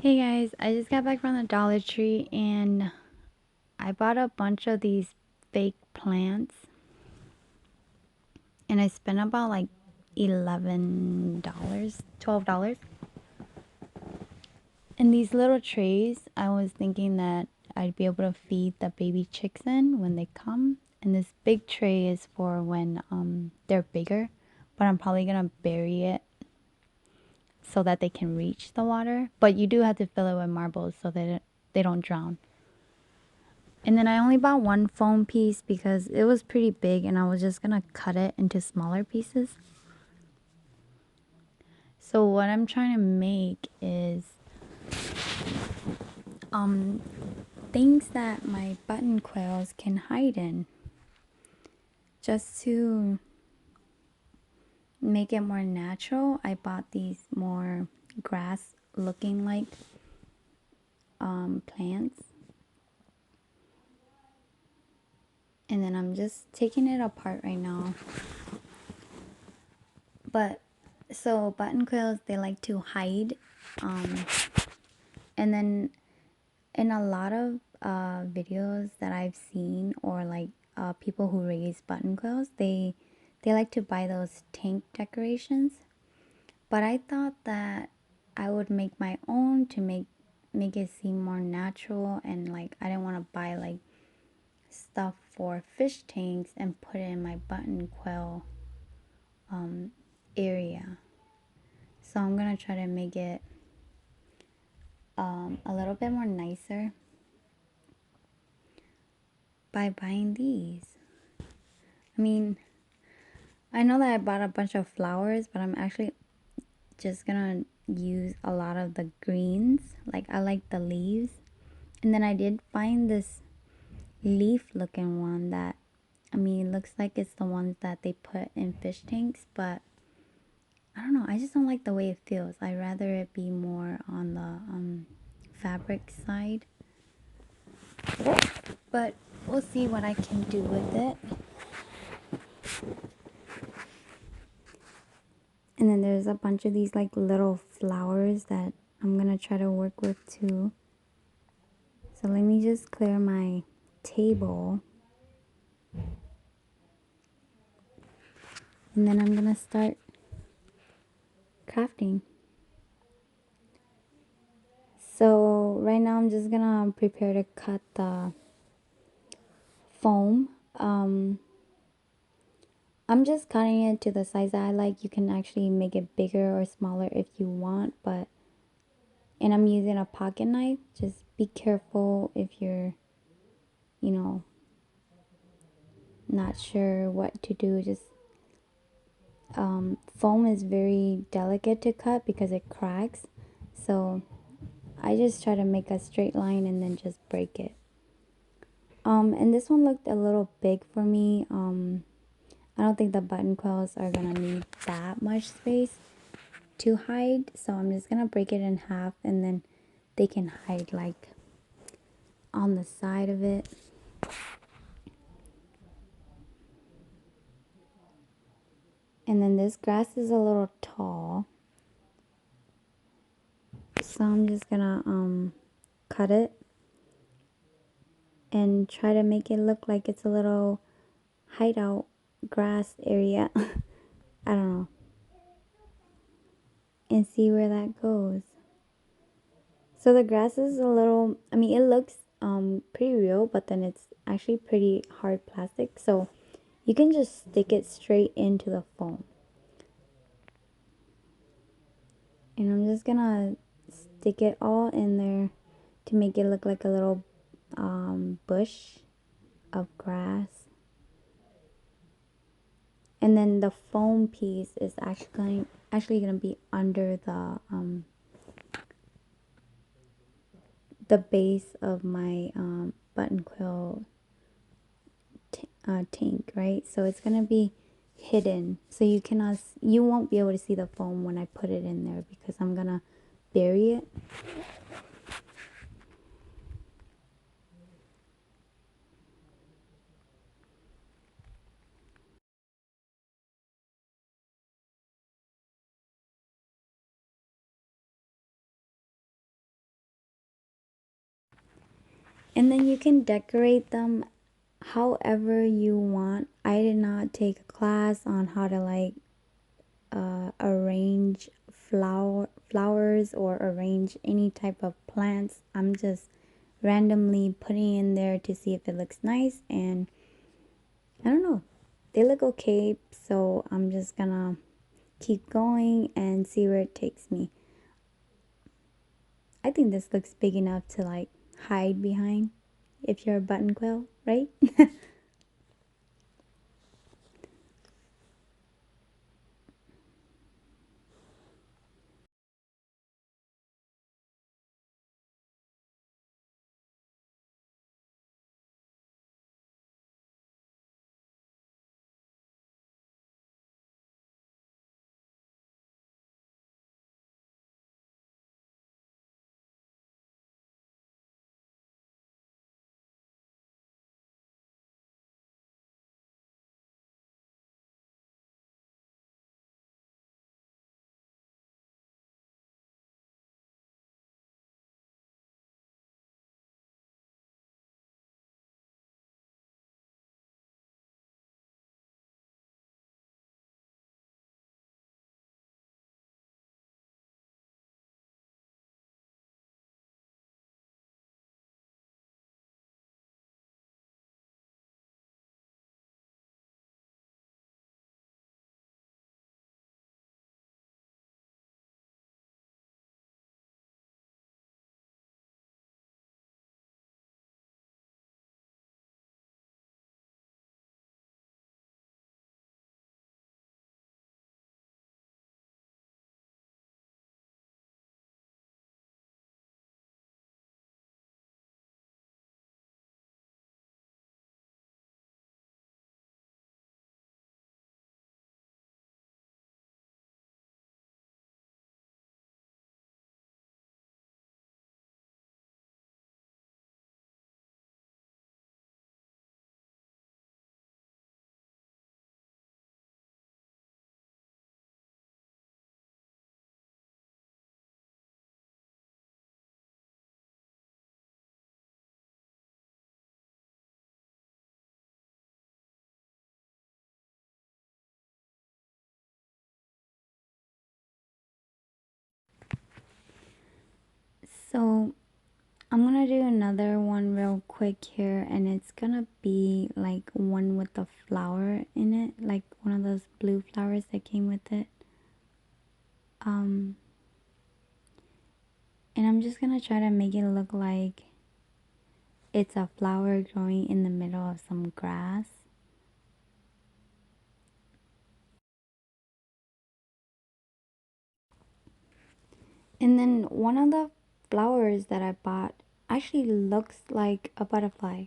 Hey guys, I just got back from the Dollar Tree and I bought a bunch of these fake plants and I spent about like $11, $12. And these little trays, I was thinking that I'd be able to feed the baby chicks in when they come. And this big tray is for when they're bigger, but I'm probably gonna bury it so that they can reach the water. But you do have to fill it with marbles so that they don't drown. And then I only bought one foam piece because it was pretty big and I was just gonna cut it into smaller pieces. So what I'm trying to make is things that my button quails can hide in. Just to make it more natural, I bought these more grass looking like plants. And then I'm just taking it apart right now. But so button quails, they like to hide. And then in a lot of videos that I've seen, or like people who raise button quails, they like to buy those tank decorations. But I thought that I would make my own to make it seem more natural, and like I didn't want to buy like stuff for fish tanks and put it in my button quail area. So I'm gonna try to make it a little bit more nicer by buying these. I mean, I know that I bought a bunch of flowers, but I'm actually just gonna use a lot of the greens. Like, I like the leaves. And then I did find this leaf looking one that, I mean, it looks like it's the ones that they put in fish tanks, but I don't know, I just don't like the way it feels. I'd rather it be more on the fabric side. But we'll see what I can do with it. And then there's a bunch of these like little flowers that I'm gonna try to work with too. So let me just clear my table. And then I'm gonna start crafting. So right now I'm just gonna prepare to cut the foam. I'm just cutting it to the size that I like. You can actually make it bigger or smaller if you want, but and I'm using a pocket knife. Just be careful if you're, you know, not sure what to do. Just foam is very delicate to cut because it cracks. So I just try to make a straight line and then just break it. And this one looked a little big for me. I don't think the button quills are gonna need that much space to hide, so I'm just gonna break it in half and then they can hide like on the side of it. And then this grass is a little tall, so I'm just gonna cut it and try to make it look like it's a little hideout grass area. I don't know, and see where that goes. So the grass is a little, I mean, it looks pretty real, but then it's actually pretty hard plastic, so you can just stick it straight into the foam. And I'm just gonna stick it all in there to make it look like a little bush of grass. And then the foam piece is actually gonna be under the base of my button quill tank, right? So it's gonna be hidden, so you won't be able to see the foam when I put it in there because I'm gonna bury it. And then you can decorate them however you want. I did not take a class on how to like arrange flowers or arrange any type of plants. I'm just randomly putting in there to see if it looks nice, and I don't know, they look okay, so I'm just gonna keep going and see where it takes me. I think this looks big enough to like hide behind if you're a button quill, right? So I'm gonna do another one real quick here, and it's gonna be like one with the flower in it, like one of those blue flowers that came with it. Um, and I'm just gonna try to make it look like it's a flower growing in the middle of some grass. And then one of the flowers that I bought actually looks like a butterfly.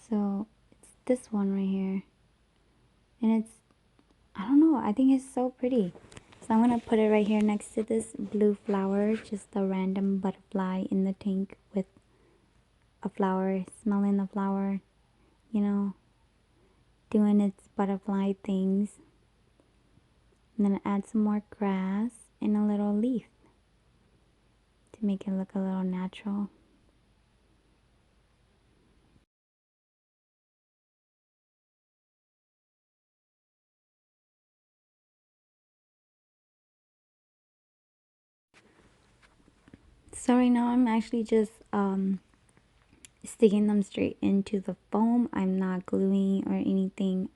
So it's this one right here. And it's, I don't know, I think it's so pretty. So I'm gonna put it right here next to this blue flower, just a random butterfly in the tank with a flower, smelling the flower, you know, doing its butterfly things. And then add some more grass and a little leaf to make it look a little natural. So right now I'm actually just sticking them straight into the foam. I'm not gluing or anything.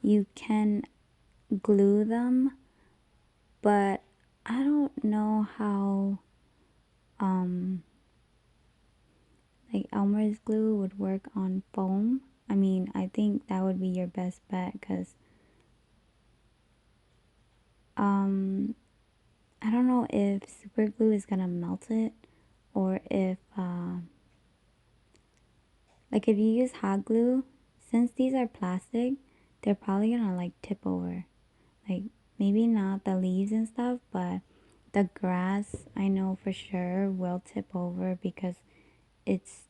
You can glue them, but I don't know how like Elmer's glue would work on foam. I mean, I think that would be your best bet because um I don't know if super glue is gonna melt it, or if like if you use hot glue, since these are plastic, they're probably gonna like tip over. Like maybe not the leaves and stuff, but the grass I know for sure will tip over because it's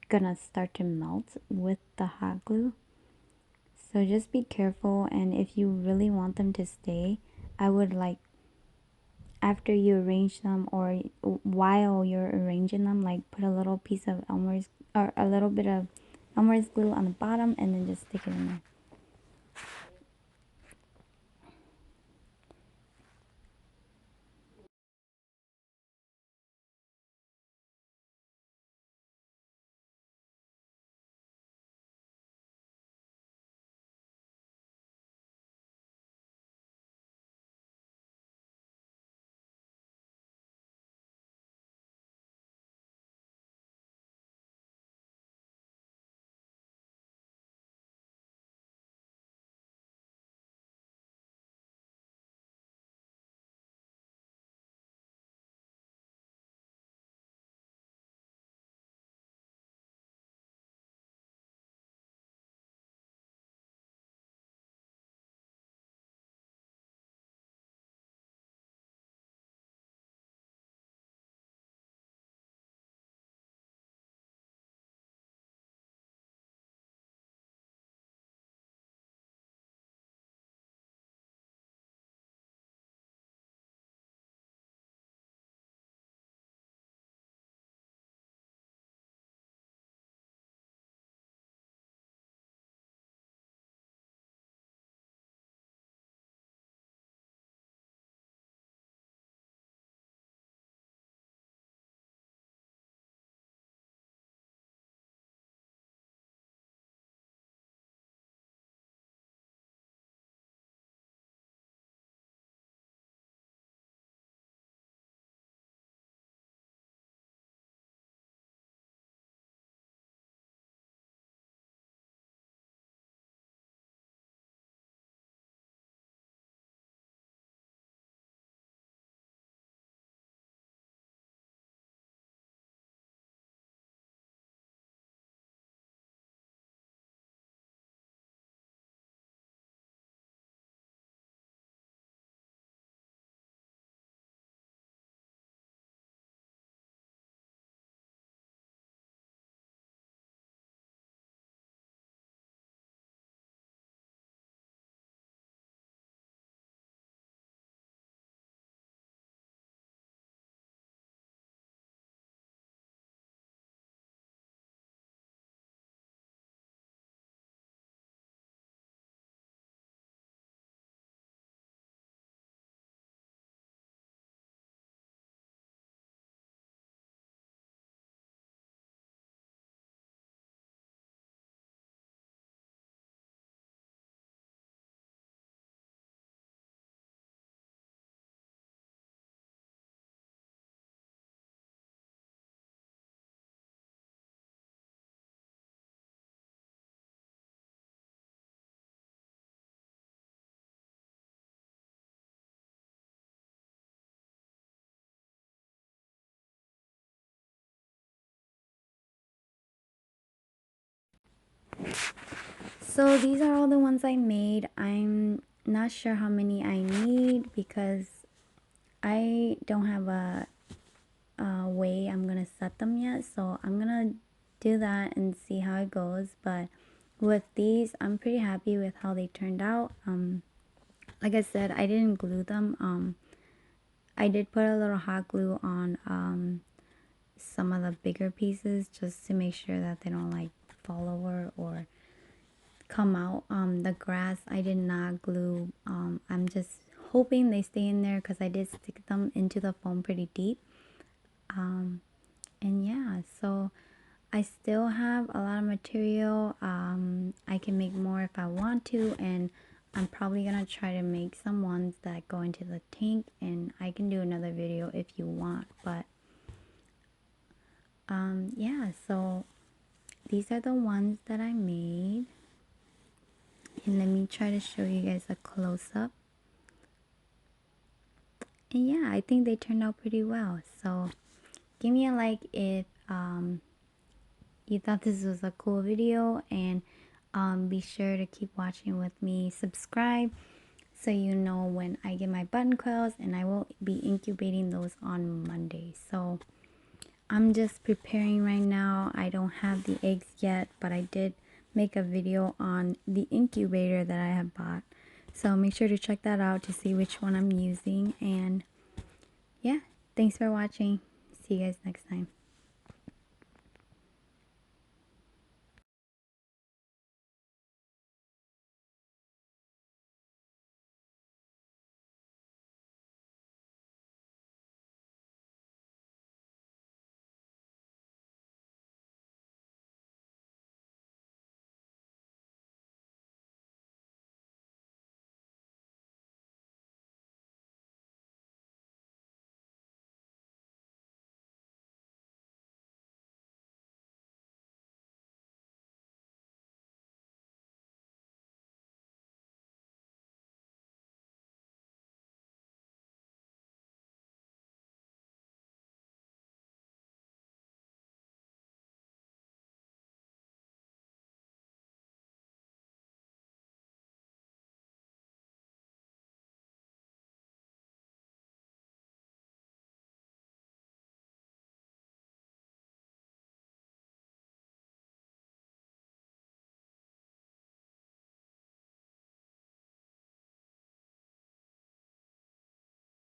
gonna start to melt with the hot glue. So just be careful, and if you really want them to stay, I would like after you arrange them, or while you're arranging them, like put a little piece of Elmer's, or a little bit of Elmer's glue on the bottom, and then just stick it in there. So these are all the ones I made. I'm not sure how many I need because I don't have a way I'm gonna set them yet, so I'm gonna do that and see how it goes. But with these, I'm pretty happy with how they turned out. Like I said, I didn't glue them. I did put a little hot glue on some of the bigger pieces just to make sure that they don't like fall over or come out. The grass I did not glue. I'm just hoping they stay in there because I did stick them into the foam pretty deep. And yeah, so I still have a lot of material. I can make more if I want to, and I'm probably gonna try to make some ones that go into the tank, and I can do another video if you want. But yeah, so these are the ones that I made, and let me try to show you guys a close-up. And yeah, I think they turned out pretty well. So give me a like if you thought this was a cool video, and be sure to keep watching with me. Subscribe so you know when I get my button quails, and I will be incubating those on Monday. So I'm just preparing right now. I don't have the eggs yet, but I did make a video on the incubator that I have bought. So make sure to check that out to see which one I'm using. And Thanks for watching. See you guys next time.